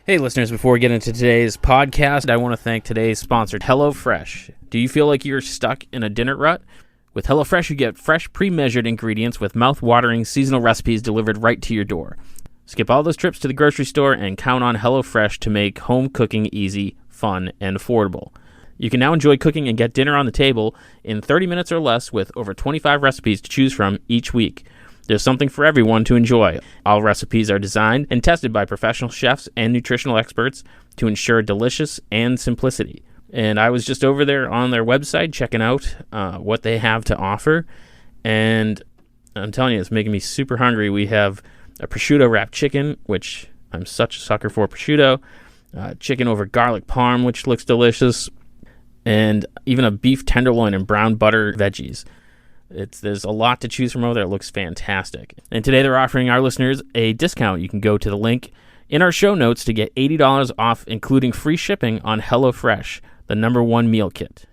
Hey, listeners, before we get into today's podcast, I want to thank today's sponsor, HelloFresh. Do you feel like you're stuck in a dinner rut? With HelloFresh, you get fresh, pre-measured ingredients with mouth-watering seasonal recipes delivered right to your door. Skip all those trips to the grocery store and count on HelloFresh to make home cooking easy, fun, and affordable. You can now enjoy cooking and get dinner on the table in 30 minutes or less with over 25 recipes to choose from each week. There's something for everyone to enjoy. All recipes are designed and tested by professional chefs and nutritional experts to ensure delicious and simplicity. And I was just over there on their website checking out what they have to offer. And I'm telling you, it's making me super hungry. We have a prosciutto wrapped chicken, which I'm such a sucker for prosciutto. Chicken over garlic parm, which looks delicious. And even a beef tenderloin and brown butter veggies. There's a lot to choose from over there. It looks fantastic. And today they're offering our listeners a discount. You can go to the link in our show notes to get $80 off, including free shipping on HelloFresh, the #1 meal kit.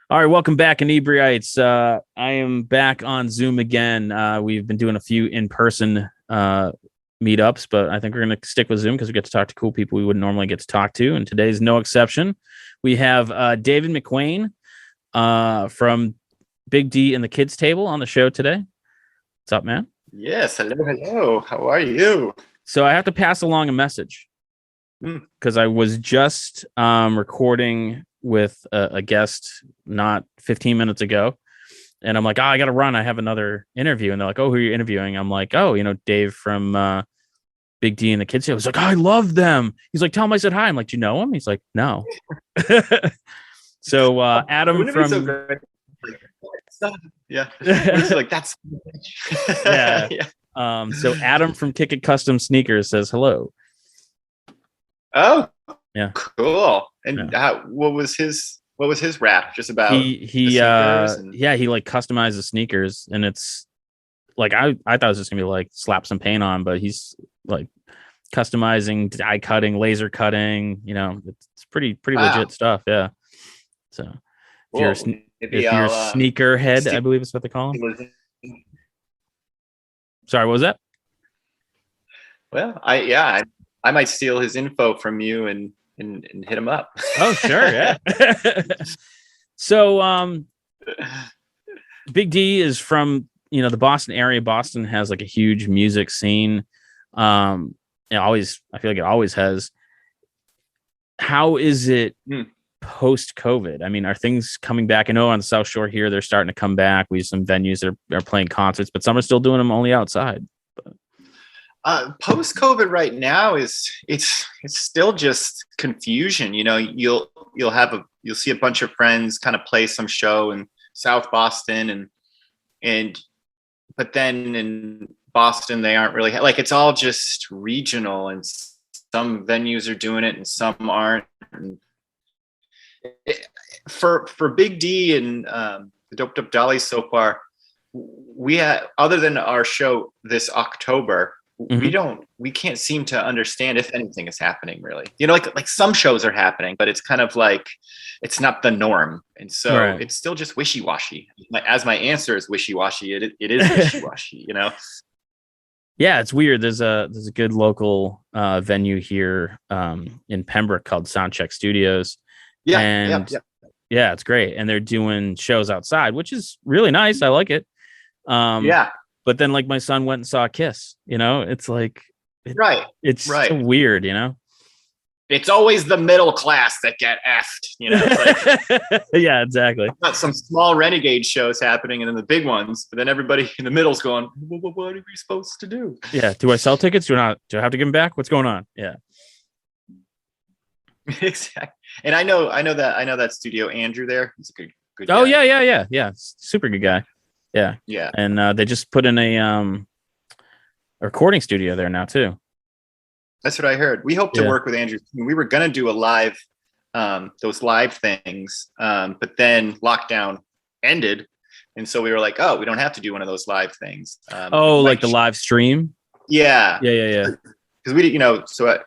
All right, welcome back, Inebri-ites. I am back on Zoom again. We've been doing a few in-person meetups, but I think we're going to stick with Zoom because we get to talk to cool people we wouldn't normally get to talk to, and today's no exception. We have David McWane from Big D and the Kids Table on the show today. What's up, man? Yes, hello. How are you? So I have to pass along a message because I was just recording with a guest not 15 minutes ago, and I'm like, I gotta run, I have another interview, and they're like, who are you interviewing? I'm like, Dave from Big D and the Kids. He's like, I love them. He's like, tell him I said hi. I'm like, do you know him? He's like, no. So Adam from so yeah it's like that's yeah. So Adam from Ticket Custom Sneakers says hello. Oh yeah, cool. And what was his rap? Just about he like customizes sneakers, and it's like I thought it was just gonna be like slap some paint on, but he's like customizing, die cutting, laser cutting, it's pretty legit stuff. Yeah. So if you're a sneaker head, I believe is what they call him. Sorry, what was that? Well, I might steal his info from you and hit him up. Oh, sure, yeah. So Big D is from the Boston area. Boston has like a huge music scene. I feel like it always has. How is it post COVID? I mean, are things coming back? I know on the South Shore here they're starting to come back. We have some venues that are playing concerts, but some are still doing them only outside. Post COVID right now it's still just confusion. You'll see a bunch of friends kind of play some show in South Boston but then in Boston they aren't really like, it's all just regional, and some venues are doing it and some aren't. And for Big D and the Doped Up Dollies so far, we had, other than our show this October, we can't seem to understand if anything is happening really. Like some shows are happening, but it's kind of like it's not the norm, and so It's still just wishy-washy. As my answer is wishy-washy, it is wishy-washy. Yeah, it's weird. There's a good local venue here in Pembroke called Soundcheck Studios. Yeah, it's great, and they're doing shows outside, which is really nice. I like it. But then, like, my son went and saw Kiss. It's like, it's so weird. It's always the middle class that get effed. It's like, yeah, exactly. Got some small renegade shows happening, and then the big ones. But then everybody in the middle's going, well, "What are we supposed to do?" Yeah. Do I sell tickets? Do I not? Do I have to give them back? What's going on? Yeah. Exactly. And I know that studio, Andrew there. He's a good guy. Oh yeah. Super good guy. Yeah. And they just put in a recording studio there now too. That's what I heard. We hope to work with Andrew. We were going to do a live, those live things, but then lockdown ended. And so we were like, oh, we don't have to do one of those live things. Like the live stream? Yeah. Yeah. Because we, so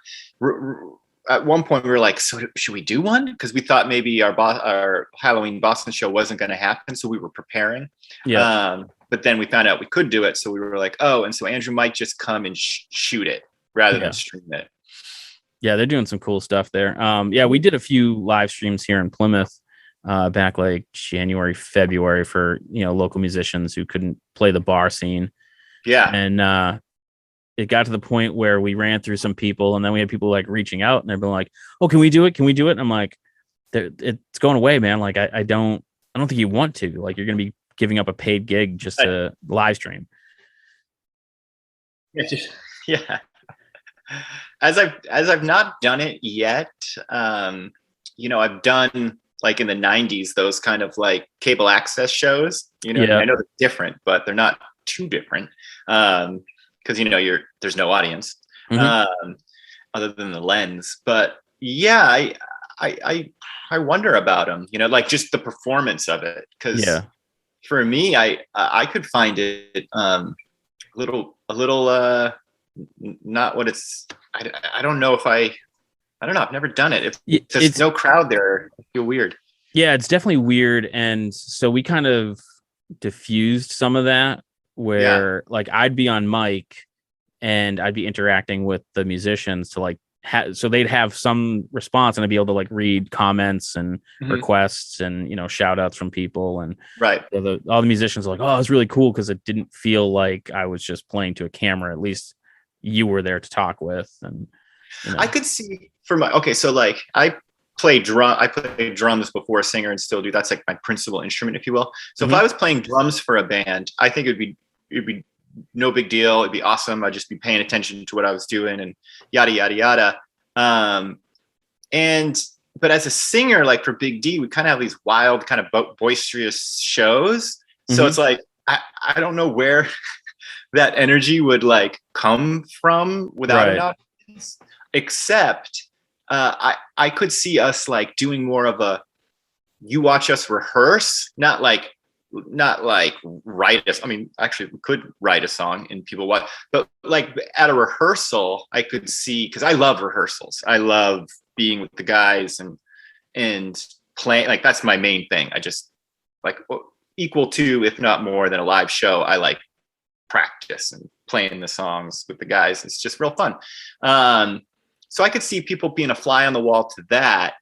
at one point we were like, so should we do one? Because we thought maybe our Halloween Boston show wasn't going to happen. So we were preparing. Yeah. But then we found out we could do it. So we were like, oh, and so Andrew might just come and shoot it rather than stream it. Yeah, they're doing some cool stuff there. We did a few live streams here in Plymouth back like January, February for, local musicians who couldn't play the bar scene. Yeah. And it got to the point where we ran through some people, and then we had people like reaching out, and they're being like, oh, can we do it? Can we do it? And I'm like, it's going away, man. Like, I don't think you want to. Like, you're going to be giving up a paid gig just to live stream. Yeah. As I've not done it yet, I've done like in the 90s, those kind of like cable access shows, I know they're different, but they're not too different. Because there's no audience other than the lens. But yeah, I wonder about them. Like just the performance of it. Because for me, I could find it a little not what it's. I don't know if I don't know. I've never done it. If there's no crowd there, I feel weird. Yeah, it's definitely weird, and so we kind of diffused some of that. Where like I'd be on mic and I'd be interacting with the musicians to like so they'd have some response, and I'd be able to like read comments and requests and shout outs from people, and all the musicians are like, oh, it's really cool because it didn't feel like I was just playing to a camera. At least you were there to talk with. And I could see so like I played drums before a singer and still do. That's like my principal instrument, if you will. So if I was playing drums for a band, I think it'd be no big deal. It'd be awesome. I'd just be paying attention to what I was doing and yada, yada, yada. But as a singer, like for Big D, we kind of have these wild kind of boisterous shows. So it's like, I don't know where that energy would like come from without an audience, except I could see us like doing more of a, you watch us rehearse, not like write us. I mean, actually we could write a song and people watch, but like at a rehearsal, I could see, cause I love rehearsals. I love being with the guys and playing. Like, that's my main thing. I just like equal to, if not more than a live show. I like practice and playing the songs with the guys. It's just real fun. So I could see people being a fly on the wall to that.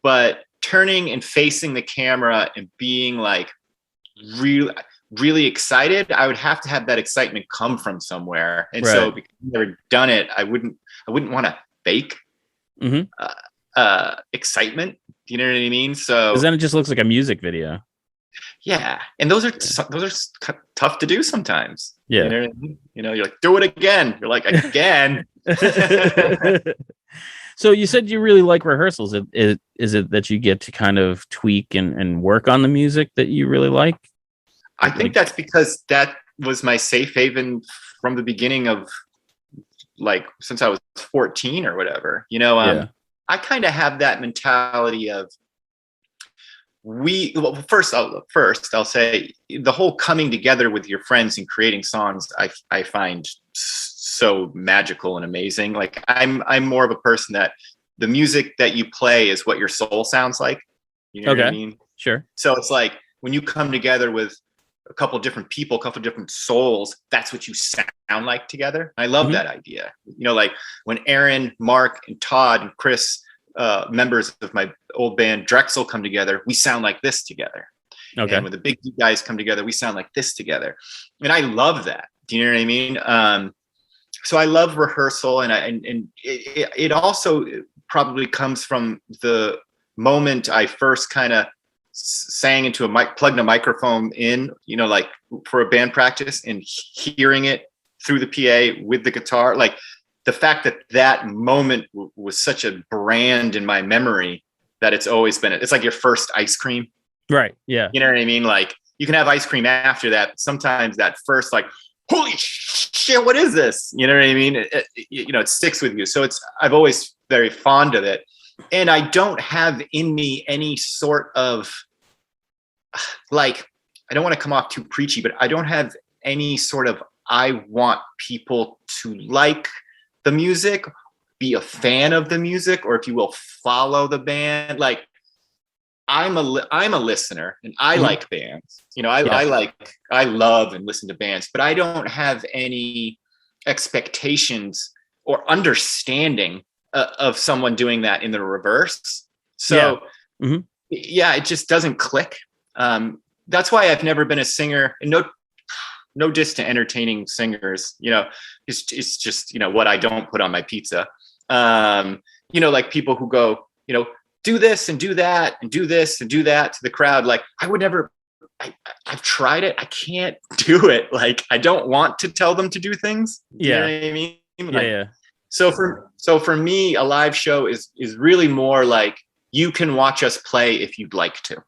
But turning and facing the camera and being like really, really excited, I would have to have that excitement come from somewhere. And so because I've never done it, I wouldn't want to fake excitement. Do you know what I mean? So because then it just looks like a music video. Yeah. And those are tough to do sometimes. Yeah. You know what I mean? You're like, do it again. You're like, again. So you said you really like rehearsals. Is it that you get to kind of tweak and work on the music that you really like? I think that's because that was my safe haven from the beginning of, like, since I was 14 or whatever. I kind of have that mentality of first I'll say the whole coming together with your friends and creating songs I find so magical and amazing. Like I'm more of a person that the music that you play is what your soul sounds like. You know what I mean? Sure. So it's like when you come together with a couple of different people, a couple of different souls, that's what you sound like together. I love that idea. Like when Aaron, Mark, and Todd and Chris, members of my old band Drexel, come together, we sound like this together. Okay. And when the Big D guys come together, we sound like this together. And I love that. Do you know what I mean? So I love rehearsal, and it also probably comes from the moment I first kind of sang into a mic, plugged a microphone in, like for a band practice, and hearing it through the PA with the guitar. Like the fact that moment was such a brand in my memory that it's always been, it's like your first ice cream. Right. Yeah. You know what I mean? Like you can have ice cream after that. Sometimes that first, like, holy shit, what is this? You know what I mean? It sticks with you. So I've always very fond of it. And I don't have in me any sort of like, I don't want to come off too preachy, but I don't have any sort of, I want people to like the music, be a fan of the music, or if you will, follow the band. Like, I'm a listener, and I like bands. I love and listen to bands, but I don't have any expectations or understanding of someone doing that in the reverse. So it just doesn't click. That's why I've never been a singer, and no diss to entertaining singers, it's just, what I don't put on my pizza. Like people who go, do this and do that and do this and do that to the crowd. Like, I would never, I've tried it. I can't do it. Like, I don't want to tell them to do things. You know what I mean? Like, so for me, a live show is really more like, you can watch us play if you'd like to.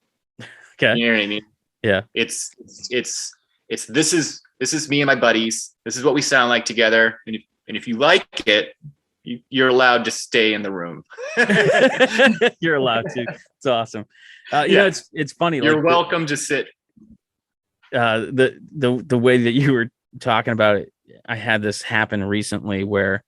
Okay. You know what I mean? Yeah. It's this is me and my buddies. This is what we sound like together. And if you like it, you're allowed to stay in the room. You're allowed to. It's awesome. It's funny. You're welcome to sit. The way that you were talking about it, I had this happen recently where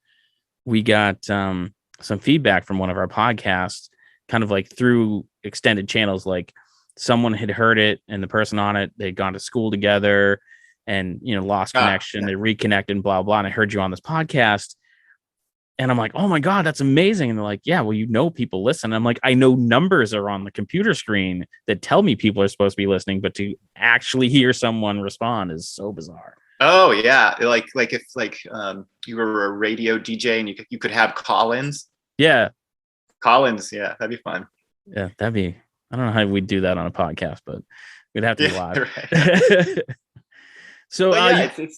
we got some feedback from one of our podcasts, kind of like through extended channels. Like, someone had heard it, and the person on it, they'd gone to school together and, lost connection. They reconnected and blah, blah. And I heard you on this podcast. And I'm like, oh my God, that's amazing. And they're like, yeah, well, people listen. I'm like, I know numbers are on the computer screen that tell me people are supposed to be listening, but to actually hear someone respond is so bizarre. Oh yeah. Like if you were a radio DJ and you could have call-ins. Yeah. Call-ins. Yeah. That'd be fun. Yeah. I don't know how we'd do that on a podcast, but we'd have to be live. Right. So go ahead.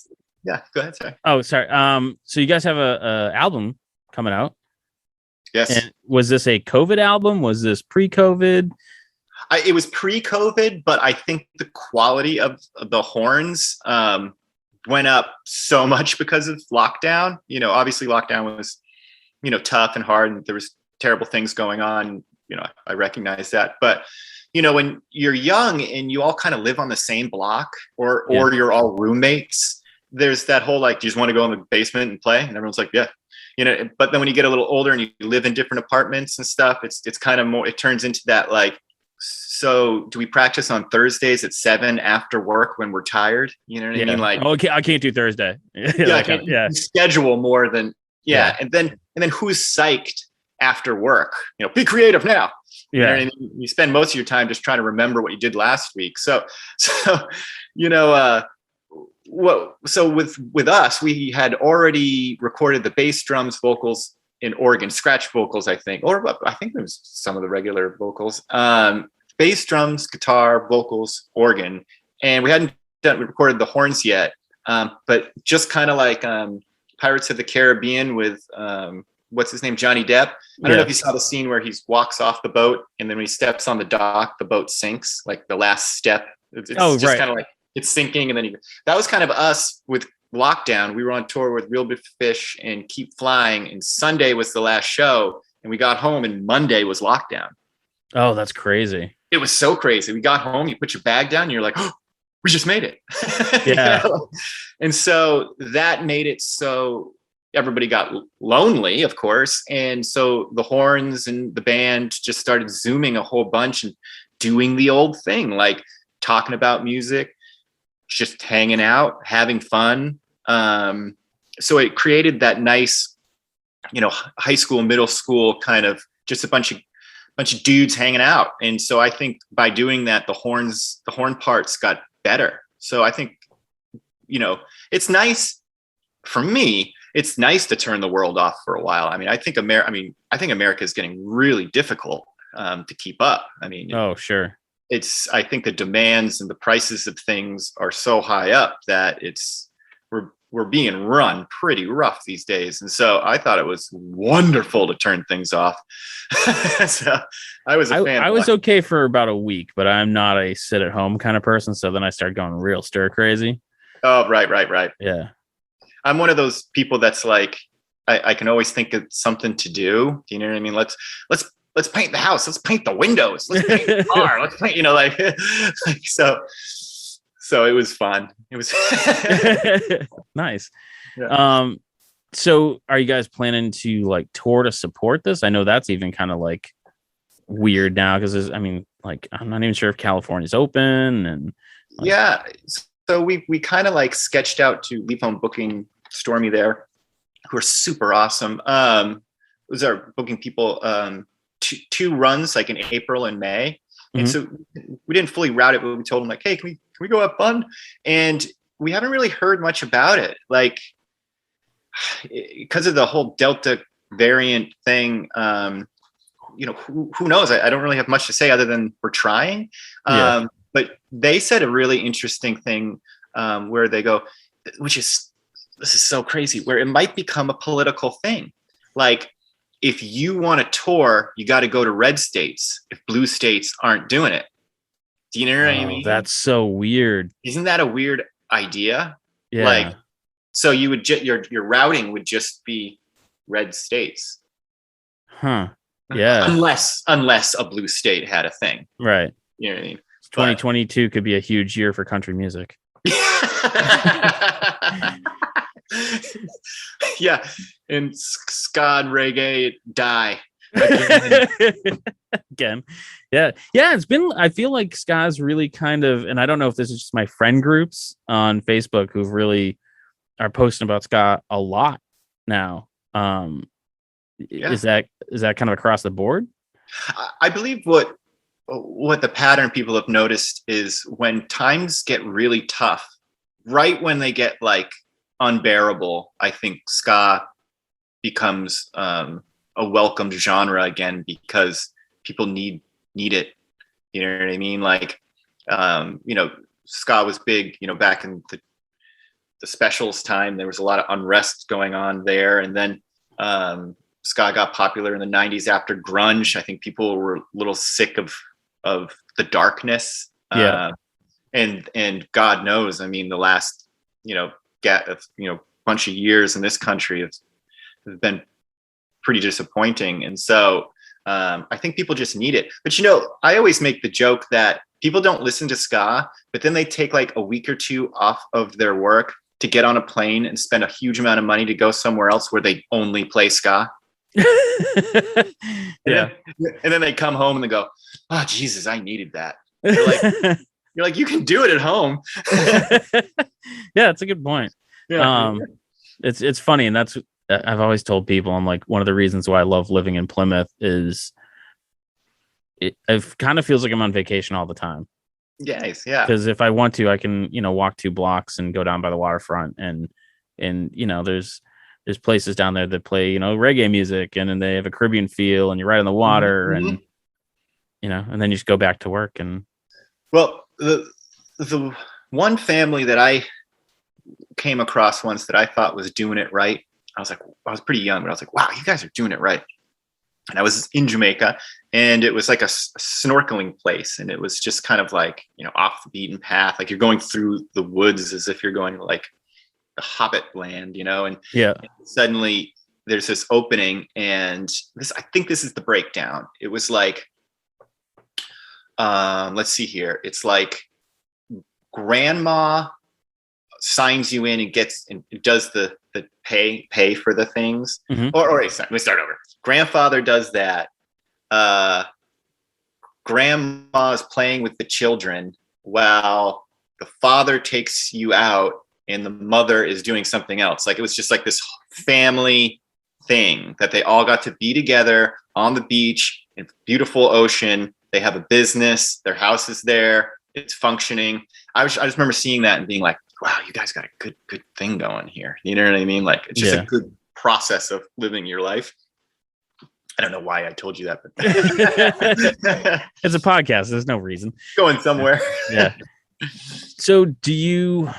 Sorry. Oh, sorry. So you guys have a album coming out. Yes. And was this a COVID album? Was this pre-COVID? It was pre-COVID, but I think the quality of the horns went up so much because of lockdown. Obviously lockdown was, tough and hard, and there was terrible things going on. I recognize that, but when you're young and you all kind of live on the same block, or you're all roommates, there's that whole, like, do you just want to go in the basement and play? And everyone's like, yeah, but then when you get a little older and you live in different apartments and stuff, it's kind of more, it turns into that, like, so do we practice on Thursdays at 7 after work when we're tired? You know what I mean? Like, okay, I can't do Thursday. I can't schedule more than, And then who's psyched after work? Be creative now. You know what I mean? You spend most of your time just trying to remember what you did last week. So with us, we had already recorded the bass, drums, vocals, and organ, scratch vocals, I think, or I think there was some of the regular vocals, bass, drums, guitar, vocals, organ, and we recorded the horns yet, but just kind of like Pirates of the Caribbean with what's his name, Johnny Depp. I don't know if you saw the scene where he walks off the boat, and then when he steps on the dock, the boat sinks, like the last step. It's just kind of like it's sinking, and then that was kind of us with lockdown. We were on tour with Real Big Fish and Keep Flying, and Sunday was the last show, and we got home, and Monday was lockdown. Oh, that's crazy. It was so crazy. We got home, you put your bag down, and you're like, oh, we just made it. Yeah. And so that made it so everybody got lonely, of course. And so the horns and the band just started Zooming a whole bunch and doing the old thing, like talking about music, just hanging out, having fun. So it created that nice, high school, middle school kind of just a bunch of dudes hanging out. And so I think by doing that, the horn parts got better. So I think, it's nice for me. It's nice to turn the world off for a while. I mean, I think America is getting really difficult to keep up. I mean, oh, sure. I think the demands and the prices of things are so high up that we're being run pretty rough these days. And so I thought it was wonderful to turn things off. So I was a fan. I was okay for about a week, but I'm not a sit at home kind of person. So then I started going real stir crazy. Oh, right. Yeah. I'm one of those people that's like, I can always think of something to do. Do you know what I mean? Let's paint the house. Let's paint the windows. Let's paint the car. Let's paint, like so it was fun. It was nice. Yeah. So are you guys planning to like tour to support this? I know that's even kind of like weird now because I mean, like, I'm not even sure if California's open and like, yeah. So we kind of like sketched out to Leaf Home Booking, Stormy there, who are super awesome. Was our booking people two runs like in April and May. And so we didn't fully route it, but we told them like, hey, can we go have fun? And we haven't really heard much about it. Like, because of the whole Delta variant thing, who knows? I don't really have much to say other than we're trying. But they said a really interesting thing where they go, this is so crazy, where it might become a political thing. Like, if you want to tour, you got to go to red states if blue states aren't doing it. Do you know what I mean? That's so weird. Isn't that a weird idea? Yeah. Like, so you would your routing would just be red states. Huh. Yeah. Unless a blue state had a thing. Right. You know what I mean? 2022 could be a huge year for country music. Yeah. And ska and reggae die. Again. Yeah. It's been, I feel like ska's really kind of, and I don't know if this is just my friend groups on Facebook who've really are posting about ska a lot now. Is that kind of across the board? I believe what the pattern people have noticed is when times get really tough, right when they get like unbearable, I think ska becomes a welcomed genre again because people need it. You know what I mean? Like, ska was big, back in the specials time. There was a lot of unrest going on there. And then ska got popular in the 90s after grunge. I think people were a little sick of the darkness. And God knows, I mean, the last, bunch of years in this country have been pretty disappointing. And so I think people just need it. But, I always make the joke that people don't listen to ska, but then they take like a week or two off of their work to get on a plane and spend a huge amount of money to go somewhere else where they only play ska. And then they come home and they go, oh, Jesus, I needed that. You're like, you can do it at home. Yeah, it's a good point. It's funny. And that's, I've always told people, I'm like, one of the reasons why I love living in Plymouth is it kind of feels like I'm on vacation all the time. Yes. Yeah. Because if I want to, I can, walk 2 blocks and go down by the waterfront and there's places down there that play, reggae music and then they have a Caribbean feel and you're right on the water and, and then you just go back to work. And well, the one family that I came across once that I thought was doing it right. I was pretty young, but I was like, wow, you guys are doing it right. And I was in Jamaica and it was like a snorkeling place. And it was just kind of like, off the beaten path. Like you're going through the woods as if you're going to like the Hobbit land, and suddenly there's this opening and I think this is the breakdown. It was like, let's see here. It's like grandma signs you in and does the pay for the things. Or let me start over. Grandfather does that. Grandma's playing with the children while the father takes you out and the mother is doing something else. Like it was just like this family thing that they all got to be together on the beach in beautiful ocean. They have a business, their house is there, it's functioning. I just remember seeing that and being like, wow, you guys got a good thing going here. You know what I mean? Like it's just a good process of living your life. I don't know why I told you that, but it's a podcast. There's no reason. Going somewhere. Yeah. So do you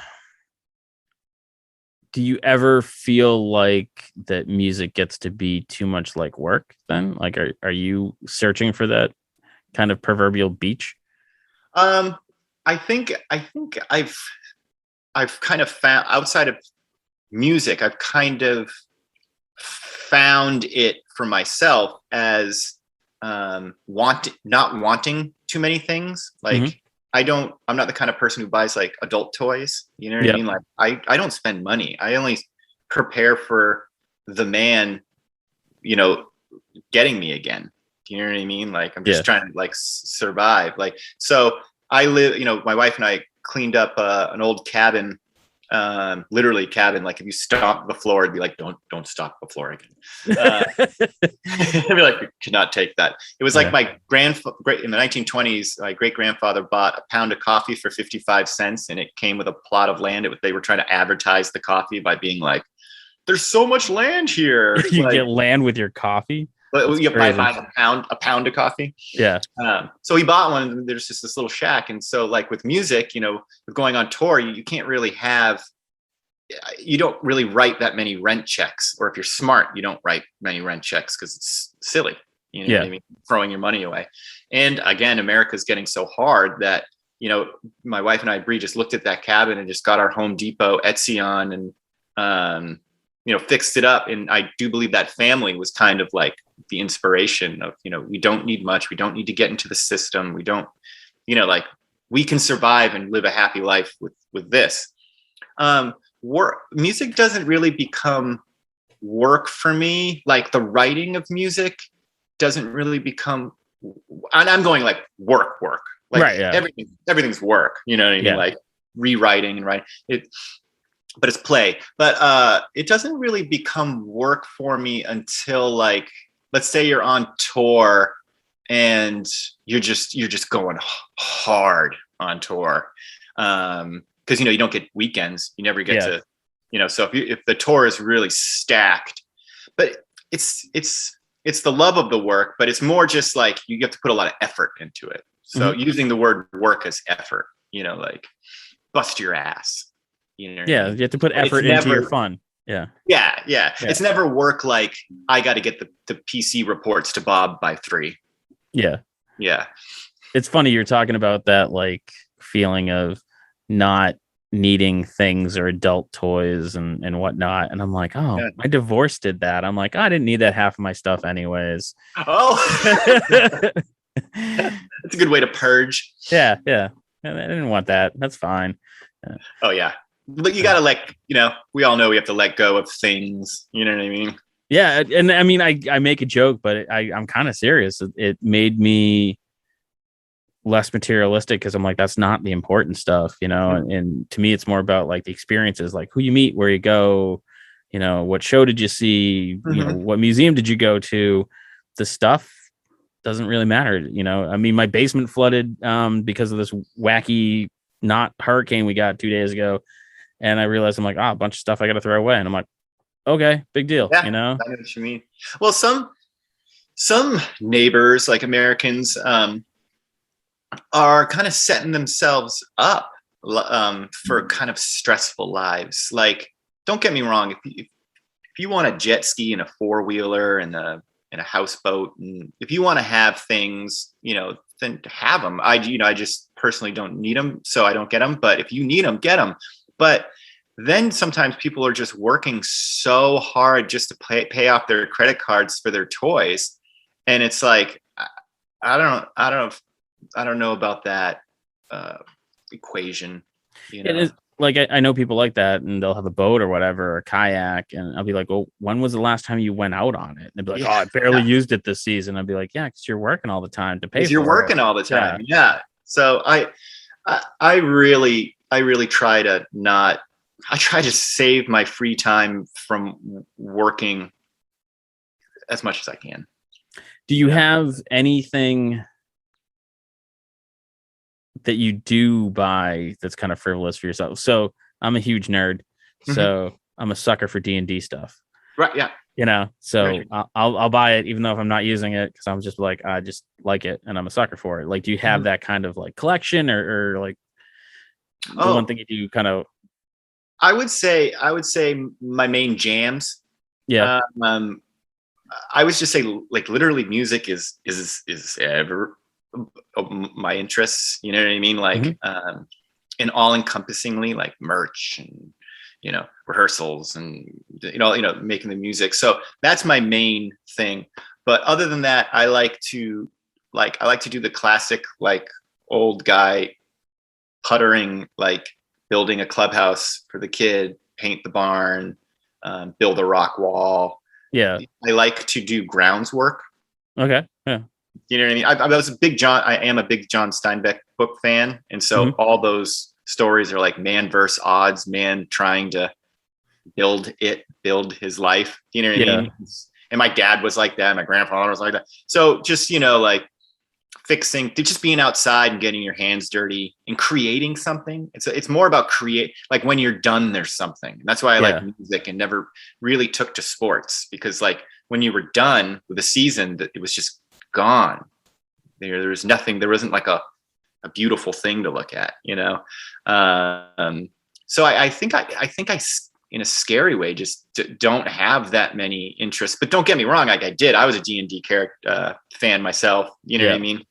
ever feel like that music gets to be too much like work then? Like, are you searching for that kind of proverbial beach? I think I've kind of found outside of music, I've kind of found it for myself as not wanting too many things. Like I'm not the kind of person who buys like adult toys. You know what I mean? Like I don't spend money. I only prepare for the man, you know, getting me again. Do you know what I mean? Like I'm just trying to like survive. Like, so I live, you know, my wife and I cleaned up an old cabin, literally cabin. Like if you stomp the floor, it'd be like, don't stomp the floor again. I'd be like, you cannot take that. It was like my in the 1920s, my great grandfather bought a pound of coffee for 55 cents, and it came with a plot of land. They were trying to advertise the coffee by being like, "There's so much land here." You like, get land with your coffee. You buy a pound of coffee. Yeah. So he bought one, and there's just this little shack. And so, like with music, you know, with going on tour, you can't really you don't really write that many rent checks, or if you're smart, you don't write many rent checks because it's silly. You know what I mean? Throwing your money away. And again, America's getting so hard that, you know, my wife and I, Bree, just looked at that cabin and just got our Home Depot Etsy on and, you know, fixed it up. And I do believe that family was kind of like the inspiration of, you know, we don't need much. We don't need to get into the system. We don't, you know, like we can survive and live a happy life with this. Music doesn't really become work for me. Like the writing of music doesn't really become, and I'm going like work. Like everything's work, you know what I mean? Yeah. Like rewriting and writing it, but it's play. But it doesn't really become work for me until, like, let's say you're on tour and you're just going hard on tour. Because, you know, you don't get weekends. You never get to, you know, so if the tour is really stacked, but it's the love of the work, but it's more just like you have to put a lot of effort into it. So using the word work as effort, you know, like bust your ass. You know what I mean? You have to put effort into your fun. Yeah. It's never work like I got to get the PC reports to Bob by 3. Yeah. It's funny you're talking about that, like feeling of not needing things or adult toys and whatnot. And I'm like, my divorce did that. I'm like, I didn't need that half of my stuff anyways. That's a good way to purge. Yeah. I didn't want that. That's fine. Oh yeah. But you gotta we all know we have to let go of things. You know what I mean? Yeah. And I mean, I make a joke, but I'm kind of serious. It made me less materialistic because I'm like, that's not the important stuff, you know? And to me, it's more about like the experiences, like who you meet, where you go, you know, what show did you see, you know, what museum did you go to? The stuff doesn't really matter. You know, I mean, my basement flooded because of this wacky hurricane we got 2 days ago. And I realized I'm like, a bunch of stuff I got to throw away. And I'm like, okay, big deal. You know? I know what you mean. Well, some neighbors, like Americans, are kind of setting themselves up for kind of stressful lives. Like, don't get me wrong. If you want a jet ski and a 4-wheeler and a houseboat, and if you want to have things, you know, then have them. I just personally don't need them, so I don't get them. But if you need them, get them. But then sometimes people are just working so hard just to pay off their credit cards for their toys, and it's like, I don't know about that equation. You know? It is, like I know people like that, and they'll have a boat or whatever, or a kayak, and I'll be like, "Well, when was the last time you went out on it?" And they'll be like, "Oh, I barely used it this season." I'll be like, "Yeah, because you're working all the time to pay for it." You're working all the time, yeah. So I really try to not. I try to save my free time from working as much as I can. Do you have anything that you do buy that's kind of frivolous for yourself? So I'm a huge nerd, so I'm a sucker for D&D stuff. Right. Yeah. You know, so I'll buy it even though if I'm not using it, because I'm just like, I just like it and I'm a sucker for it. Like, do you have that kind of like collection or like the one thing you do kind of? I would say my main jams. Yeah. I would just say like literally music is ever my interests. You know what I mean? Like and all encompassingly, like merch and, rehearsals and, making the music. So that's my main thing. But other than that, I like to do the classic, like old guy puttering, like building a clubhouse for the kid, paint the barn, build a rock wall. Yeah. I like to do grounds work. Okay. Yeah. You know what I mean? I am a big John Steinbeck book fan. And so all those stories are like man versus odds, man trying to build his life. You know what I mean? And my dad was like that. My grandfather was like that. So just, like just being outside and getting your hands dirty and creating something. It's more about like when you're done, there's something. And that's why I like music and never really took to sports, because like when you were done with a season, it was just gone. There was nothing. There wasn't like a beautiful thing to look at, So I think I in a scary way just don't have that many interests. But don't get me wrong, like I was a D&D character fan myself. You know what I mean?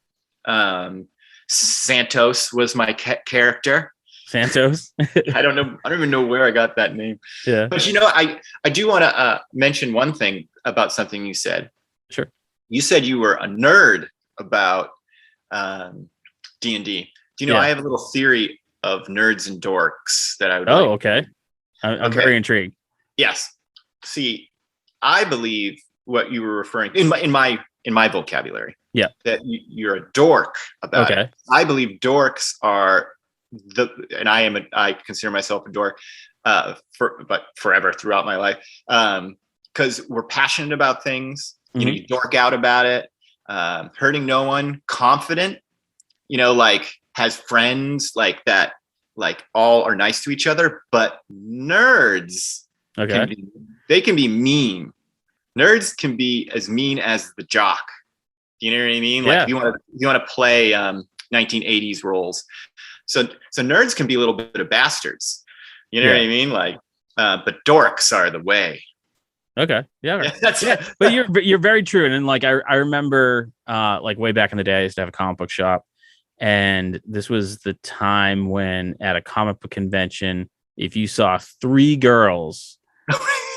Santos was my character. Santos. I don't know. I don't even know where I got that name. Yeah. But I do want to mention one thing about something you said. Sure. You said you were a nerd about D&D. Do you know I have a little theory of nerds and dorks that I would. Oh, okay. I'm very intrigued. Yes. See, I believe what you were referring in my vocabulary. Yeah. That you're a dork about it. I believe dorks are and I consider myself a dork but forever throughout my life. Because we're passionate about things. You dork out about it, hurting no one, confident, like has friends like that, like all are nice to each other. But nerds, they can be mean. Nerds can be as mean as the jock. You know what I mean? Like if you want to play 1980s roles. So nerds can be a little bit of bastards. You know what I mean? Like, but dorks are the way. Okay. Yeah. But you're very true. And then like I remember like way back in the day, I used to have a comic book shop, and this was the time when at a comic book convention, if you saw 3 girls,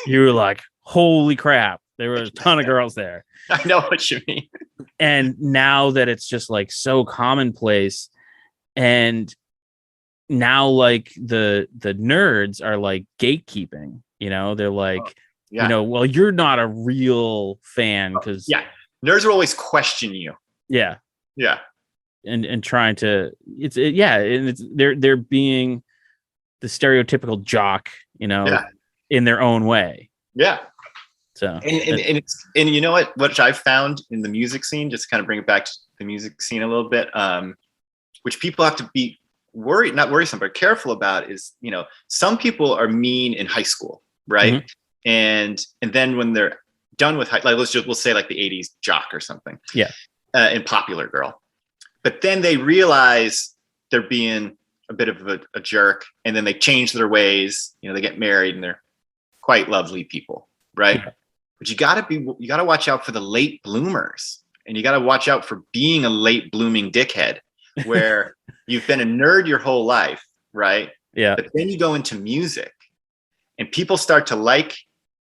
you were like, holy crap, there were a ton of girls there. I know what you mean. And now that it's just like so commonplace, and now like the nerds are like gatekeeping, they're like, well, you're not a real fan because nerds will always question you. And trying to they're being the stereotypical jock, in their own way. So and you know what I've found in the music scene, just kind of bring it back to the music scene a little bit, which people have to be not worrisome, but careful about is, some people are mean in high school, right? And then when they're done with we'll say like the 80s jock or something. And popular girl. But then they realize they're being a bit of a jerk, and then they change their ways. They get married and they're quite lovely people, right? But you gotta watch out for the late bloomers, and you gotta watch out for being a late blooming dickhead, where you've been a nerd your whole life, right? But then you go into music, and people start to like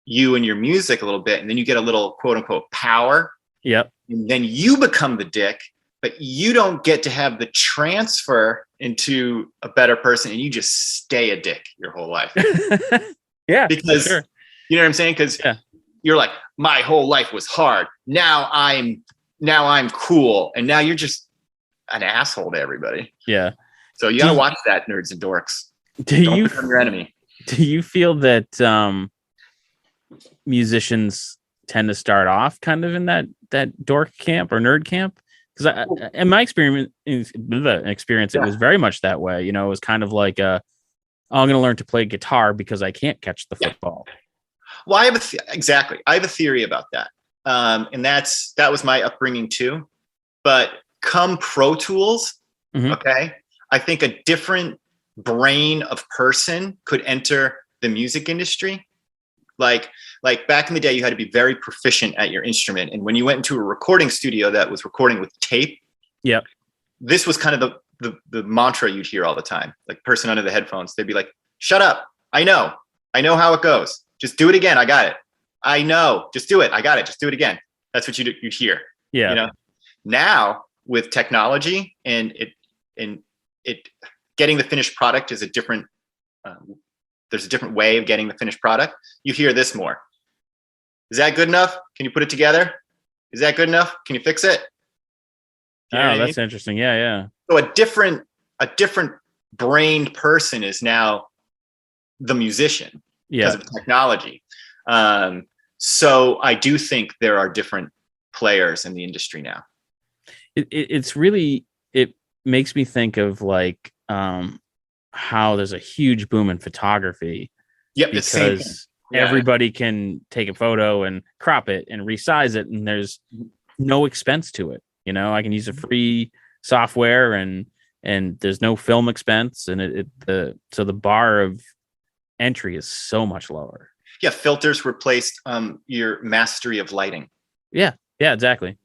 you and your music a little bit, and then you get a little quote unquote power. And then you become the dick, but you don't get to have the transfer into a better person, and you just stay a dick your whole life. Because you know what I'm saying? Because you're like, my whole life was hard. Now I'm cool, and now you're just an asshole to everybody. So you gotta watch that, nerds and dorks. Don't become your enemy. Do you feel that musicians tend to start off kind of in that dork camp or nerd camp? Because in my experience, it was very much that way. It was kind of like, I'm going to learn to play guitar because I can't catch the football. Well, I have a theory about that, and that was my upbringing too. But come Pro Tools, I think a different brain of person could enter the music industry. Like back in the day, you had to be very proficient at your instrument. And when you went into a recording studio that was recording with tape, Yep. This was kind of the mantra you'd hear all the time, like person under the headphones, they'd be like, shut up. I know how it goes. Just do it again. I got it. I know. Just do it. I got it. Just do it again. That's what you'd hear. Yeah. You know, now with technology and it getting the finished product is a different, there's a different way of getting the finished product. You hear this more. Is that good enough? Can you put it together? Is that good enough? Can you fix it? You know that's interesting. Yeah. So a different brained person is now the musician because of technology. So I do think there are different players in the industry now. It's really, it makes me think of like how there's a huge boom in photography. Yep, because everybody can take a photo and crop it and resize it, and there's no expense to it. You know, I can use a free software and there's no film expense, and so the bar of entry is so much lower. Yeah, filters replaced your mastery of lighting. Yeah, exactly.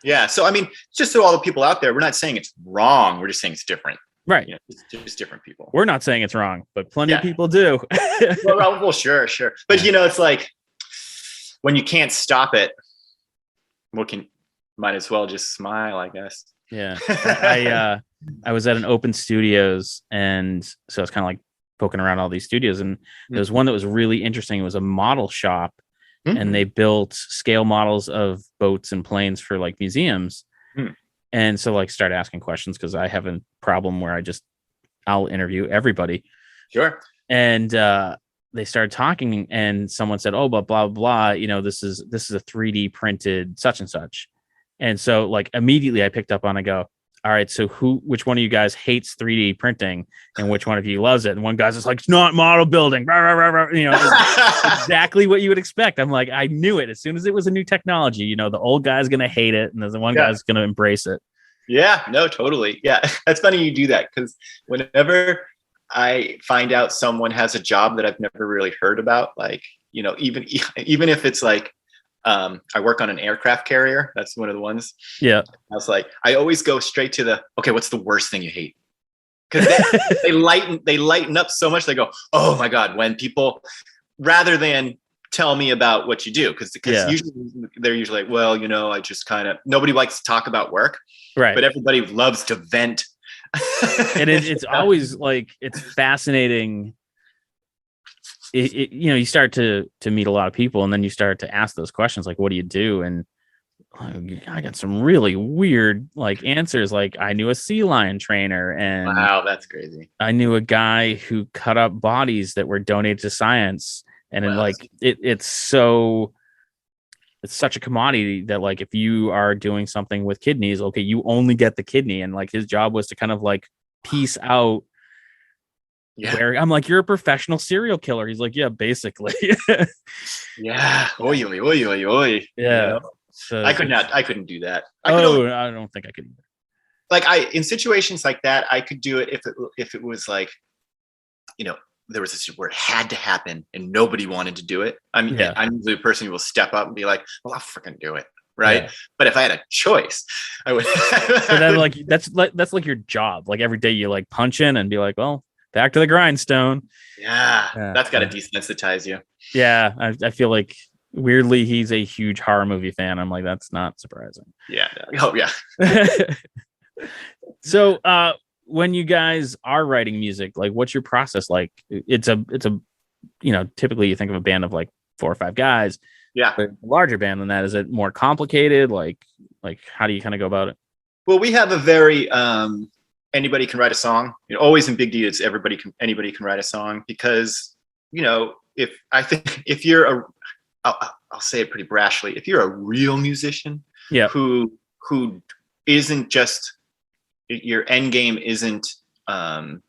Yeah, so I mean, just so all the people out there, we're not saying it's wrong. We're just saying it's different. Right. You know, it's just different people. We're not saying it's wrong, but plenty of people do. well, sure. But you know, it's like when you can't stop it, might as well just smile, I guess. Yeah. I was at an open studios, and so I was kind of like poking around all these studios, and there was one that was really interesting. It was a model shop, and they built scale models of boats and planes for like museums. And so like start asking questions, because I have a problem where I'll interview everybody. Sure. And they started talking, and someone said, oh, but blah, blah, blah, you know, this is a 3D printed such and such. And so like immediately I picked up on, I go, all right, so which one of you guys hates 3D printing and which one of you loves it? And one guy's just like, it's not model building, rah, rah, rah, rah. You know, exactly what you would expect. I'm like, I knew it as soon as it was a new technology. You know, the old guy's gonna hate it, and the one guy's gonna embrace it. Yeah, no, totally. Yeah, that's funny you do that, because whenever I find out someone has a job that I've never really heard about, like, you know, even if it's like, I work on an aircraft carrier. That's one of the ones. Yeah. I was like, I always go straight to okay, what's the worst thing you hate? Because they lighten up so much. They go, oh my God, when people, rather than tell me about what you do, because usually they're usually like, well, you know, I just kind of, nobody likes to talk about work, right? But everybody loves to vent. And it's always like, it's fascinating. You know, you start to meet a lot of people, and then you start to ask those questions like, what do you do? And I got some really weird like answers. Like, I knew a sea lion trainer, and wow, that's crazy. I knew a guy who cut up bodies that were donated to science. And wow. It's such a commodity that like, if you are doing something with kidneys, okay, you only get the kidney. And like, his job was to kind of like piece out. Yeah. Where I'm like, you're a professional serial killer. He's like, yeah, basically. Yeah. Oy, oy, oy, oy, oy. Yeah. You know? So, I couldn't do that. I don't think I could either. Like in situations like that, I could do it if it was like, you know, there was this where it had to happen and nobody wanted to do it. I mean, I'm usually the person who will step up and be like, well, I'll freaking do it. Right. Yeah. But if I had a choice, I would. But then like, that's like your job. Like every day you like punch in and be like, well, back to the grindstone. Yeah, that's got to desensitize you. Yeah, I feel like weirdly he's a huge horror movie fan. I'm like, that's not surprising. Yeah. Oh yeah. So when you guys are writing music, like what's your process like? It's a you know, typically you think of a band of like 4 or 5 guys. Yeah. But a larger band than that, is it more complicated? Like how do you kind of go about it? Well, we have a very anybody can write a song. You know, always in Big D, it's anybody can write a song, because, you know, if you're I'll say it pretty brashly, if you're a real musician, who isn't just, your end game isn't the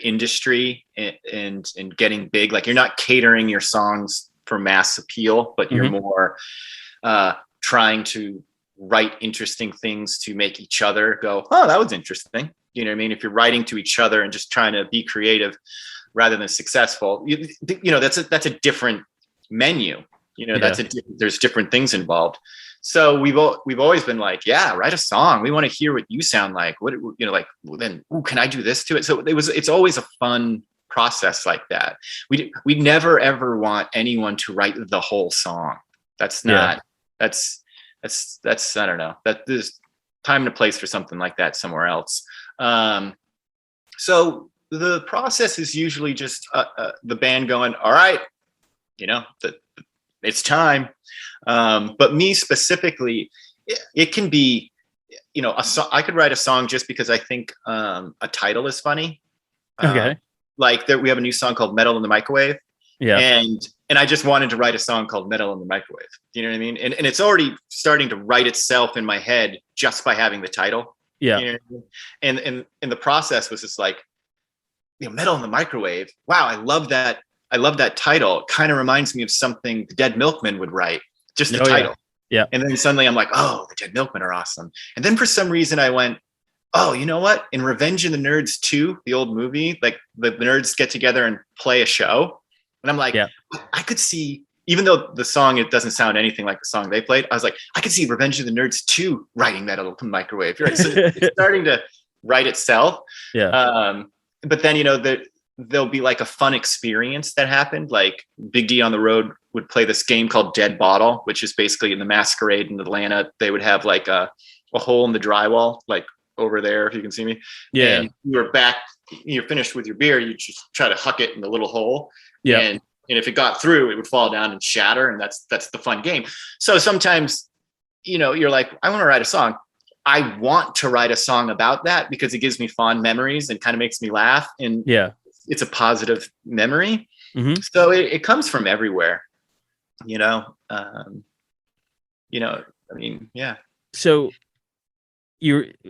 industry and getting big, like you're not catering your songs for mass appeal, but you're more trying to write interesting things to make each other go, oh, that was interesting. You know what I mean? If you're writing to each other and just trying to be creative rather than successful, you know, that's a different menu. You know, there's different things involved. So we've always been like, yeah, write a song. We want to hear what you sound like. What, like, well, then, ooh, can I do this to it? So it's always a fun process like that. We never ever want anyone to write the whole song. That's not, that's I don't know, that there's time and a place for something like that somewhere else. So the process is usually just the band going, all right, it's time. But me specifically, it can be, I could write a song just because I think a title is funny. Okay. Like we have a new song called Metal in the Microwave. Yeah. And I just wanted to write a song called Metal in the Microwave. Do you know what I mean? And it's already starting to write itself in my head just by having the title. Yeah. You know what I mean? And the process was just like, Metal in the Microwave. Wow, I love that. I love that title. It kind of reminds me of something the Dead Milkmen would write. Just the title. Yeah. And then suddenly I'm like, oh, the Dead Milkmen are awesome. And then for some reason I went, oh, you know what? In Revenge of the Nerds 2, the old movie, like the nerds get together and play a show. And I'm like, I could see, even though the song, it doesn't sound anything like the song they played, I was like, I could see Revenge of the Nerds 2 writing Metal in the Microwave. Right? So it's starting to write itself. Yeah. But then, there'll be like a fun experience that happened. Like Big D on the Road would play this game called Dead Bottle, which is basically in the Masquerade in Atlanta. They would have like a hole in the drywall, like over there, if you can see me. Yeah. And you're finished with your beer. You just try to huck it in the little hole. Yeah. And if it got through, it would fall down and shatter. And that's the fun game. So sometimes, you're like, I want to write a song. I want to write a song about that because it gives me fond memories and kind of makes me laugh. And it's a positive memory. Mm-hmm. So it comes from everywhere, I mean, yeah. So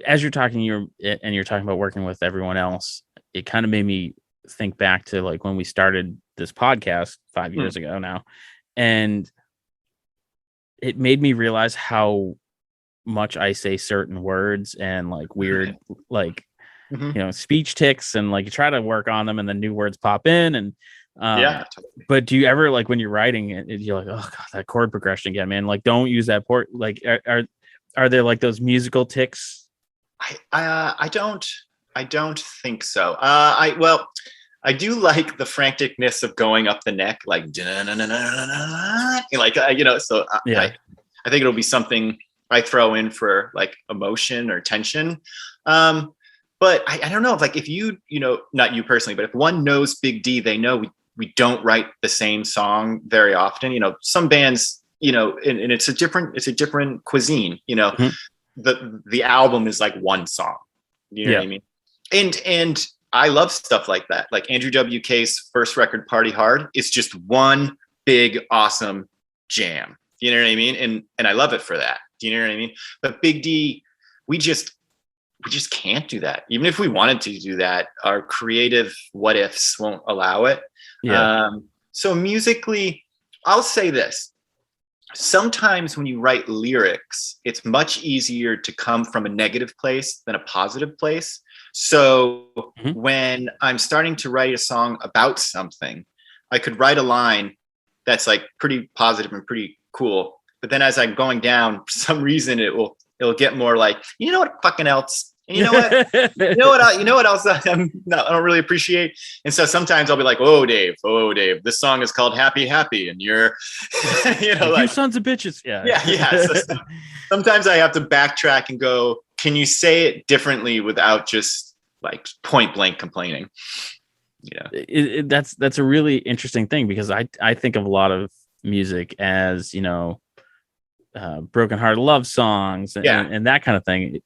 as you're talking about working with everyone else, it kind of made me think back to like when we started this podcast 5 years ago now. And it made me realize how much I say certain words and like weird, like, speech tics, and like you try to work on them and then new words pop in. And, but do you ever, like when you're writing it, you're like, oh God, that chord progression again, man, like don't use that port. Like, are there like those musical tics? I don't think so. I do like the franticness of going up the neck, like, so I think it'll be something I throw in for like emotion or tension. But I don't know if you, not you personally, but if one knows Big D, they know we don't write the same song very often. Some bands, and it's a different cuisine, the album is like one song, you know what I mean? And I love stuff like that. Like Andrew WK's first record, Party Hard, is just one big, awesome jam. You know what I mean? And I love it for that. Do you know what I mean? But Big D, we just can't do that. Even if we wanted to do that, our creative what ifs won't allow it. Yeah. So musically, I'll say this. Sometimes when you write lyrics, it's much easier to come from a negative place than a positive place. So when I'm starting to write a song about something, I could write a line that's like pretty positive and pretty cool. But then as I'm going down, for some reason it'll get more like, what fucking else? And you know what? you know what else I don't really appreciate? And so sometimes I'll be like, oh Dave, this song is called Happy Happy, and you're like, you sons of bitches. Yeah. So sometimes I have to backtrack and go, can you say it differently without just like point blank complaining? That's a really interesting thing, because I think of a lot of music as broken hearted love songs and that kind of thing.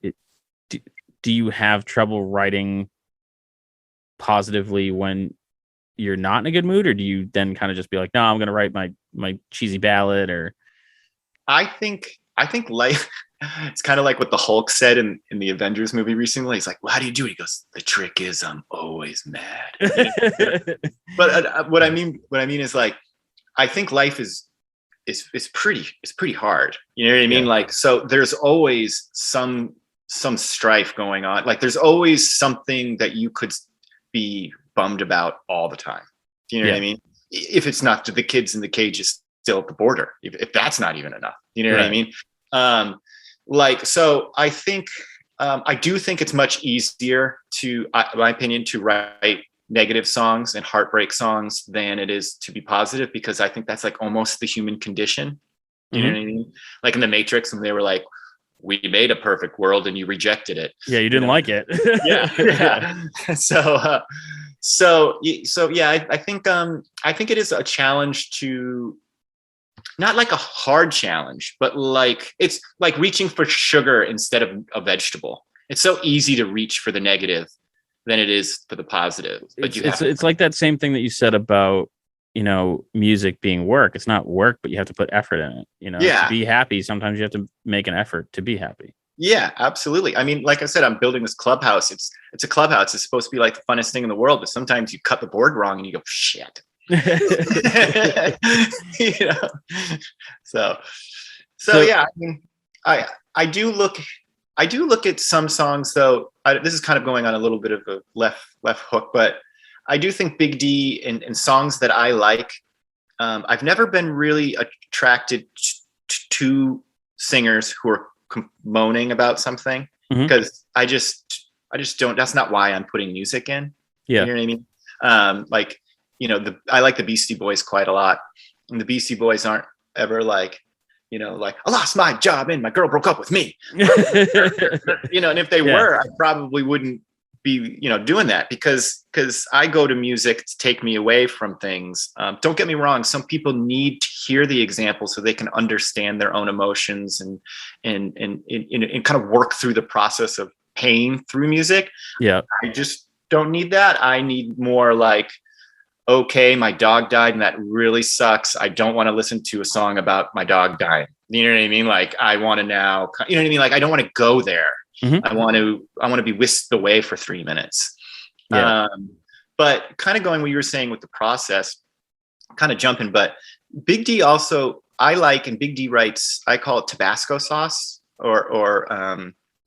Do you have trouble writing positively when you're not in a good mood, or do you then kind of just be like, no, I'm going to write my cheesy ballad? Or I think life, it's kind of like what the Hulk said in the Avengers movie recently. He's like, well, how do you do it? He goes, the trick is I'm always mad. But what I mean is like, I think life is pretty hard. You know what I mean? Like, so there's always some strife going on. Like there's always something that you could be bummed about all the time. Do you know what I mean? If it's not the kids in the cages still at the border, if that's not even enough, you know what I mean? So I think I do think it's much easier in my opinion, to write negative songs and heartbreak songs than it is to be positive, because I think that's like almost the human condition. You know what I mean? Like in the Matrix, when they were like, we made a perfect world and you rejected it. Yeah, you didn't like it. Yeah. So yeah, I think it is a challenge to, not like a hard challenge, but like it's like reaching for sugar instead of a vegetable. It's so easy to reach for the negative than it is for the positive. But it's like that same thing that you said about, music being work. It's not work, but you have to put effort in it. To be happy, sometimes you have to make an effort to be happy. Yeah, absolutely. I mean, like I said, I'm building this clubhouse. It's a clubhouse. It's supposed to be like the funnest thing in the world, but sometimes you cut the board wrong and you go, shit. So yeah, I mean, I do look at some songs though. This is kind of going on a little bit of a left hook, but I do think Big D and songs that I like. I've never been really attracted to singers who are moaning about something, because I just don't. That's not why I'm putting music in. Yeah, you know what I mean. I like the Beastie Boys quite a lot, and the Beastie Boys aren't ever like, like, I lost my job and my girl broke up with me. And if they were, I probably wouldn't be, doing that, because I go to music to take me away from things. Don't get me wrong. Some people need to hear the example so they can understand their own emotions and kind of work through the process of pain through music. Yeah. I just don't need that. I need more like, okay, my dog died and that really sucks. I don't want to listen to a song about my dog dying. You know what I mean? Like, I want to now, you know what I mean? Like, I don't want to go there. I want to be whisked away for 3 minutes. Yeah. But kind of going what you were saying with the process, kind of jumping, but Big D also, I like, and Big D writes, I call it Tabasco sauce or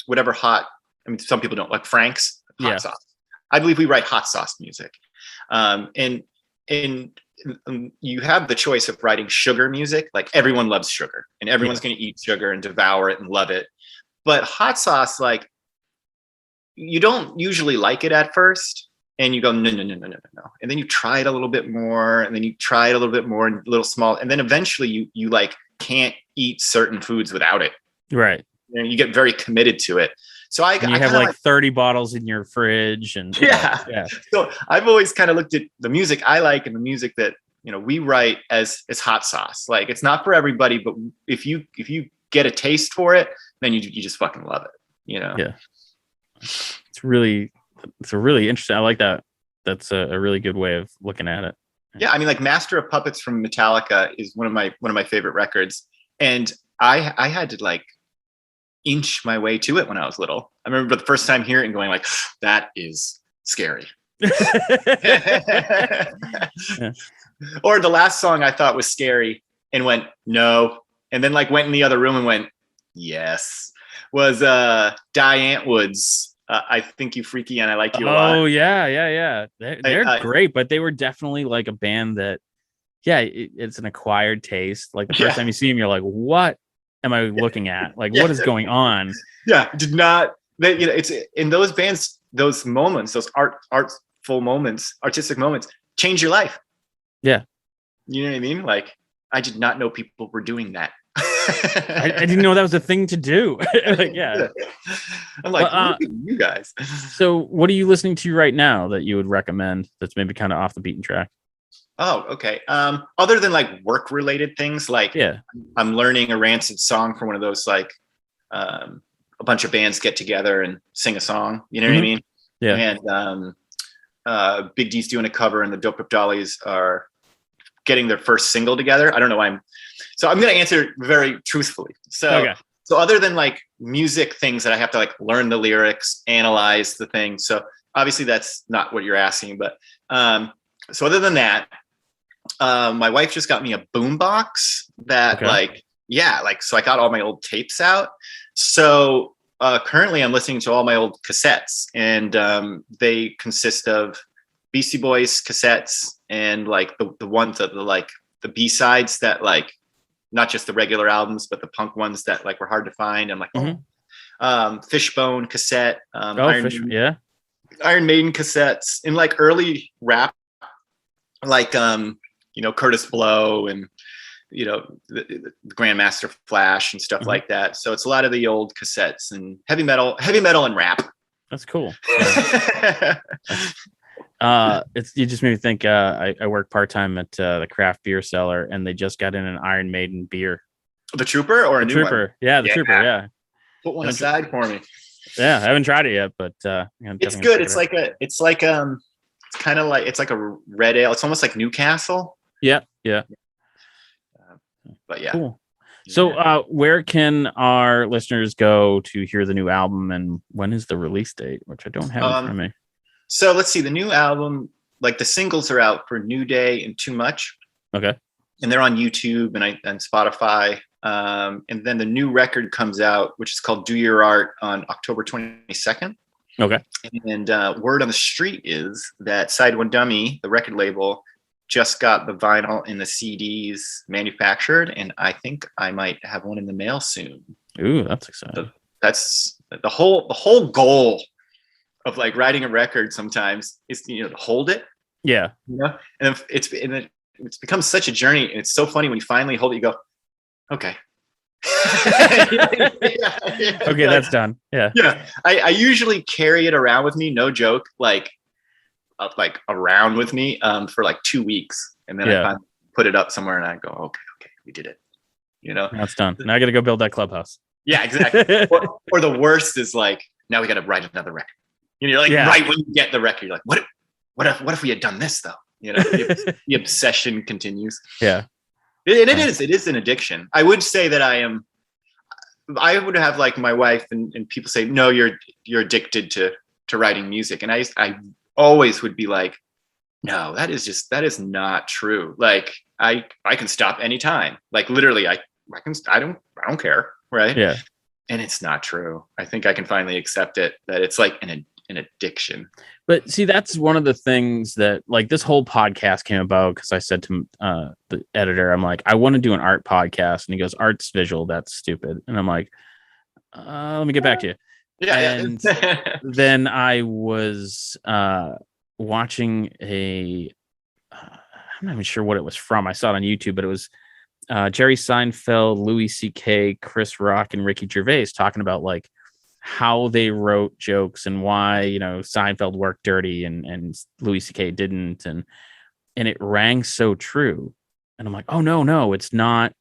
whatever hot. I mean, some people don't like Frank's hot sauce. I believe we write hot sauce music. And you have the choice of writing sugar music. Like, everyone loves sugar and everyone's going to eat sugar and devour it and love it. But hot sauce, like, you don't usually like it at first, and you go, no. And then you try it a little bit more, and then you try it a little bit more and little small. And then eventually you like can't eat certain foods without it. Right. And you get very committed to it. So I have like 30 bottles in your fridge, and yeah. So I've always kind of looked at the music I like and the music that, we write as hot sauce. Like, it's not for everybody, but if you get a taste for it, then you just fucking love it. Yeah. It's really interesting. I like that. That's a really good way of looking at it. Yeah. I mean, like, Master of Puppets from Metallica is one of my favorite records. And I had to like inch my way to it when I was little. I remember the first time hearing it and going like, that is scary. Or the last song I thought was scary and went, no. And then like went in the other room and went, yes, was Die Antwood's I Think You Freaky and I Like You a Lot. Oh yeah. They're great, but they were definitely like a band that, it's an acquired taste. Like, the first time you see them, you're like, what am I looking at? Like, what is going on? Yeah, did not. It's in those bands, those moments, those artful moments, artistic moments, change your life. Yeah, you know what I mean. Like, I did not know people were doing that. I didn't know that was a thing to do. Like, yeah. I'm like, look at you guys. So, what are you listening to right now that you would recommend that's maybe kind of off the beaten track? Oh, okay. Other than like work related things, like I'm learning a Rancid song for one of those, like a bunch of bands get together and sing a song. You know what I mean? Yeah. And Big D's doing a cover, and the Doped Up Dollies are getting their first single together. I don't know why I'm going to answer very truthfully. So other than like music things that I have to like learn the lyrics, analyze the thing. So obviously that's not what you're asking, but so other than that, my wife just got me a boombox that so I got all my old tapes out. So currently I'm listening to all my old cassettes, and they consist of Beastie Boys cassettes and like the ones that the B-sides that like not just the regular albums, but the punk ones that like were hard to find. I'm like, Fishbone cassette, Iron Maiden cassettes, in like early rap, like Curtis Blow and the Grandmaster Flash and stuff like that. So it's a lot of the old cassettes and heavy metal and rap. That's cool. You just made me think. I work part-time at the craft beer cellar, and they just got in an Iron Maiden beer. The Trooper or a new Trooper? One? Yeah, the Trooper. Yeah. Put one aside for me. Yeah, I haven't tried it yet, but it's good. It's like a red ale. It's almost like Newcastle. Yeah. But yeah. Cool. So where can our listeners go to hear the new album, and when is the release date, which I don't have in front of me? So let's see. The new album, like the singles are out for New Day and Too Much. Okay. And they're on YouTube and Spotify. And then the new record comes out, which is called Do Your Art, on October 22nd. Okay. And word on the street is that Side One Dummy, the record label, just got the vinyl and the CDs manufactured, and I think I might have one in the mail soon. Ooh, that's exciting. So that's the whole goal of like writing a record sometimes is to hold it. Yeah. And it's become such a journey, and it's so funny when you finally hold it, you go, okay. Okay, that's done. Yeah. I usually carry it around with me, no joke, like around with me for like 2 weeks, and then I finally put it up somewhere and I go, okay, we did it. That's done. Now I got to go build that clubhouse. Yeah, exactly. or the worst is like, now we got to write another record. Right when you get the record, you're like, what if we had done this though? The obsession continues. Yeah. It is an addiction. I would say that I would have like my wife and people say, no, you're addicted to writing music. And I always would be like, no, that is not true. Like I can stop anytime. Like literally I don't care. Right. Yeah. And it's not true. I think I can finally accept it, that it's like an addiction. But see, that's one of the things that like this whole podcast came about because I said to the editor, I'm like, I want to do an art podcast. And he goes, art's visual. That's stupid. And I'm like, let me get back to you. Yeah. And then I was watching I'm not even sure what it was from. I saw it on YouTube, but it was Jerry Seinfeld, Louis C.K., Chris Rock, and Ricky Gervais talking about like how they wrote jokes and why, Seinfeld worked dirty and Louis C.K. didn't. And it rang so true. And I'm like, oh, no, it's not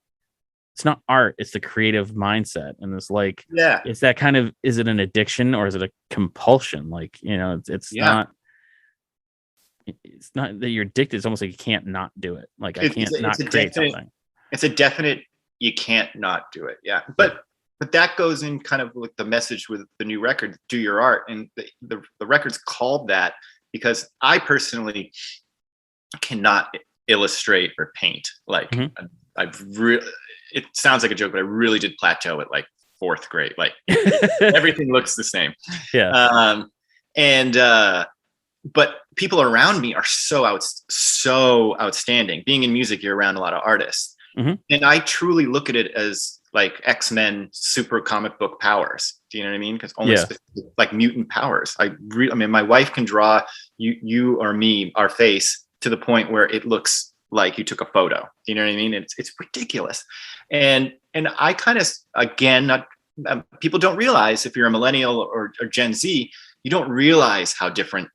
art. It's the creative mindset. And it's like, it's that kind of, is it an addiction or is it a compulsion? Like, it's not that you're addicted. It's almost like you can't not do it. Like I can't not create something. It's a definite, you can't not do it. Yeah. But that goes in kind of with the message with the new record, Do Your Art. And the record's called that because I personally cannot illustrate or paint. Like it sounds like a joke, but I really did plateau at like 4th grade. Like everything looks the same. Yeah. But people around me are so outstanding. Being in music, you're around a lot of artists. Mm-hmm. And I truly look at it as like X-Men super comic book powers. Do you know what I mean? Because almost like mutant powers. I mean, my wife can draw you or me, our face, to the point where it looks like you took a photo. Do you know what I mean? It's ridiculous. And I kind of, again, people don't realize, if you're a millennial or Gen Z, you don't realize how different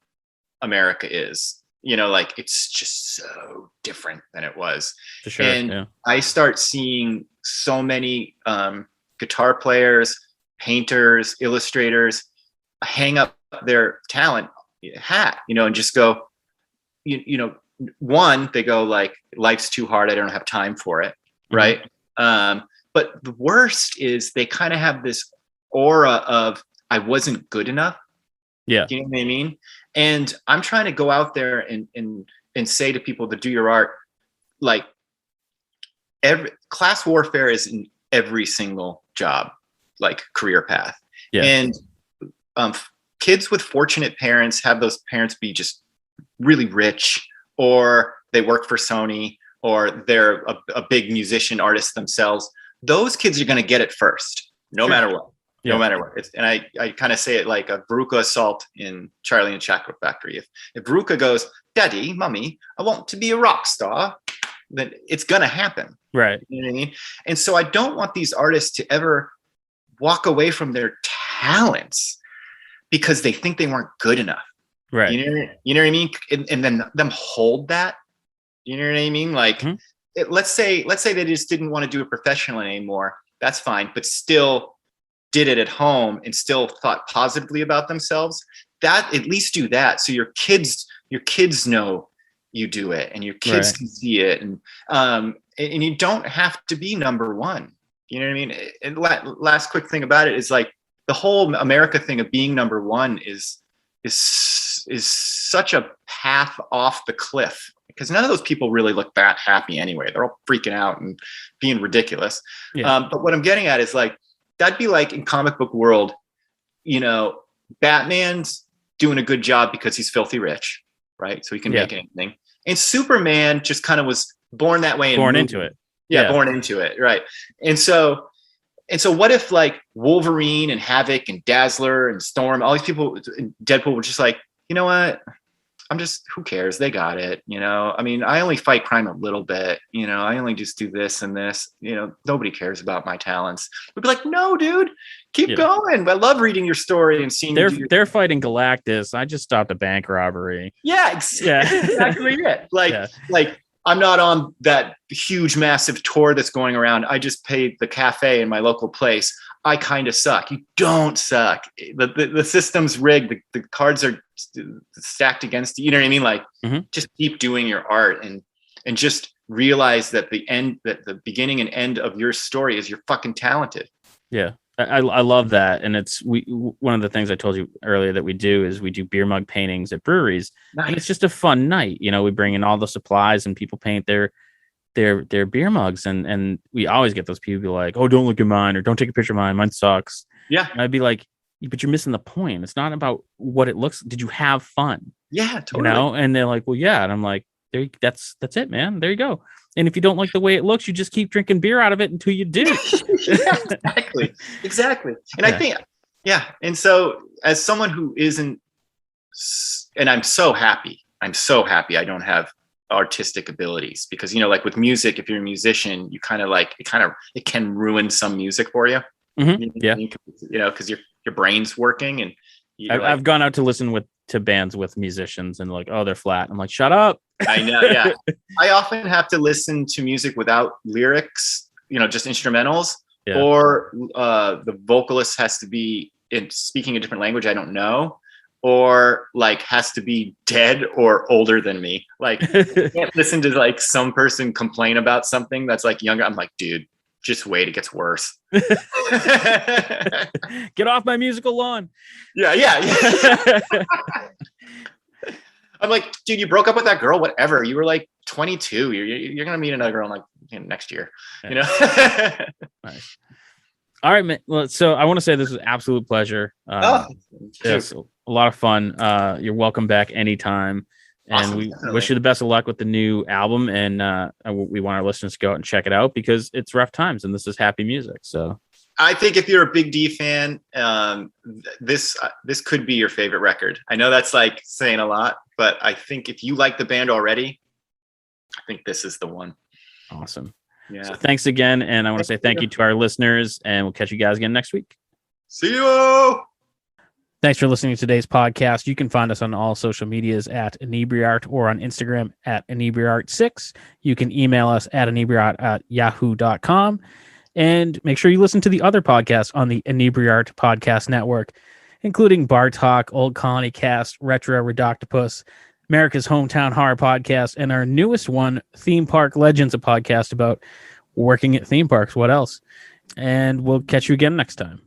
America is. Like it's just so different than it was. For sure. And I start seeing so many guitar players, painters, illustrators hang up their talent hat, and just go, one, they go like, life's too hard, I don't have time for it. Mm-hmm. Right. But the worst is they kind of have this aura of, I wasn't good enough. Yeah. Do you know what I mean? And I'm trying to go out there and say to people to do your art, like every class warfare is in every single job, like career path. Yeah. And kids with fortunate parents have those parents be just really rich, or they work for Sony, or they're a big musician artist themselves, those kids are going to get it first, no matter what. No matter what. And I kind of say it like a Veruca assault in Charlie and the Chocolate Factory. If Veruca goes, Daddy, Mommy, I want to be a rock star, then it's going to happen. Right. You know what I mean? And so I don't want these artists to ever walk away from their talents because they think they weren't good enough. Right. You know what I mean? And then them hold that. You know what I mean? Like, let's say they just didn't want to do it professionally anymore. That's fine, but still did it at home and still thought positively about themselves. That at least do that, so your kids know you do it, and your kids can see it, and you don't have to be number one. You know what I mean? And last quick thing about it is like the whole America thing of being number one is such a path off the cliff, because none of those people really look that happy anyway. They're all freaking out and being ridiculous. But what I'm getting at is like, that'd be like in comic book world, you know, Batman's doing a good job because he's filthy rich, right? So he can make anything. And Superman just kind of was born that way. Born into it. Born into it, right? And so what if like Wolverine and Havoc and Dazzler and Storm, all these people, Deadpool were just like, you know what? Who cares? They got it. You know, I mean, I only fight crime a little bit, you know, I only just do this and this, you know, nobody cares about my talents. We'd be like, no, dude, keep going. I love reading your story and seeing they're fighting Galactus. I just stopped a bank robbery. Exactly it. Like I'm not on that huge, massive tour that's going around. I just paid the cafe in my local place. I kind of suck. You don't suck. The system's rigged. The cards are stacked against you. You know what I mean? Like, just keep doing your art and just realize that the beginning and end of your story is you're fucking talented. Yeah. I love that. And it's one of the things I told you earlier that we do beer mug paintings at breweries. Nice. And it's just a fun night. You know, we bring in all the supplies and people paint their beer mugs, and we always get those people like, oh, don't look at mine, or don't take a picture of mine sucks. Yeah. And I'd be like, but you're missing the point. It's not about what it looks. Did you have fun? Yeah, totally. You know? And they're like, well, yeah. And I'm like, that's it, man. There you go. And if you don't like the way it looks, you just keep drinking beer out of it until you do. Exactly. And I think, and so as someone who isn't, and I'm so happy I don't have artistic abilities, because, you know, like with music, if you're a musician, you kind of like, it can ruin some music for you. You know, because your brain's working, and I've gone out to listen to bands with musicians and like, oh, they're flat. I'm like, shut up. I know. Yeah. I often have to listen to music without lyrics, you know, just instrumentals, or the vocalist has to be speaking a different language I don't know, or like has to be dead or older than me. Like, I can't listen to like some person complain about something that's like younger. I'm like, dude, just wait, it gets worse. Get off my musical lawn. Yeah. I'm like, dude, you broke up with that girl, whatever. You were like 22. You're going to meet another girl in like next year, you know? Nice. All right, man. Well, so I want to say this was an absolute pleasure. It's a lot of fun. You're welcome back anytime. And we wish you the best of luck with the new album. And we want our listeners to go out and check it out, because it's rough times and this is happy music. So I think if you're a Big D fan, this could be your favorite record. I know that's like saying a lot, but I think if you like the band already, I think this is the one. Awesome. Yeah. So thanks again. And I want to say thank you to our listeners, and we'll catch you guys again next week. See you. Thanks for listening to today's podcast. You can find us on all social medias at Inebri-art, or on Instagram at Inebri-art6. You can email us at Inebri-art@yahoo.com. And make sure you listen to the other podcasts on the Inebri-art Podcast Network, including Bar Talk, Old Colony Cast, Retro Redoctopus, America's Hometown Horror Podcast, and our newest one, Theme Park Legends, a podcast about working at theme parks. What else? And we'll catch you again next time.